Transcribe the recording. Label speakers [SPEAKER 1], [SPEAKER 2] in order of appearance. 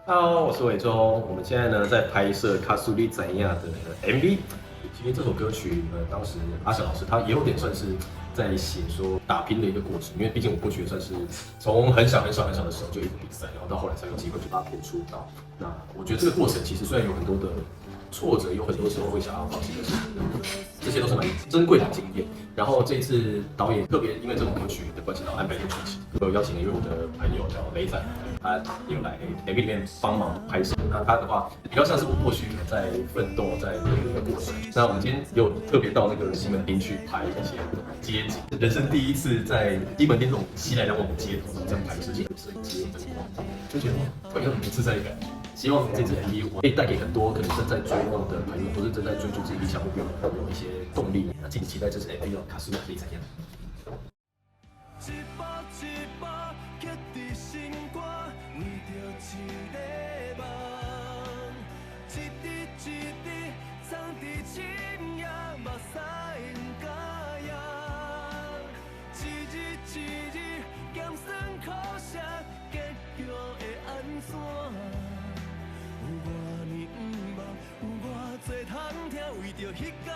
[SPEAKER 1] Hello，我是伟忠。我们现在呢在拍摄《卡苏里怎样》的 MV。其实这首歌曲当时阿翔老师他也有点算是在写说打拼的一个过程，因为毕竟我过去也算是从很小的时候就一直比赛，然后到后来才有机会去拉片出道。那我觉得这个过程其实虽然有很多的挫折，有很多时候会想要放弃的事情，这些都是蛮珍贵的经验。然后这一次导演特别因为这首歌曲的关系，然后安排一个剧情，我有邀请了一位我的朋友叫雷仔，他也有来 MV 里面帮忙拍摄。那他的话比较像是我过去在奋斗在的一个过程。那我们今天有特别到那个西门町去拍一些街景，人生第一次在西门町这种熙来攘往的街头这样拍摄，摄影机灯光，就觉得很有自在感。希望这支 MV 我可以带给很多可能正在追梦的朋友，或是正在追逐自己理想目标的朋友一些动力。那敬请期待这支 MV 的卡苏里可以怎样？一步一步刻在心肝，为着一个梦，一滴一滴藏在深夜，目屎不敢咽，一日一日咸酸苦涩，结局会安怎？有偌呢不茫，有偌多通听，为着迄天。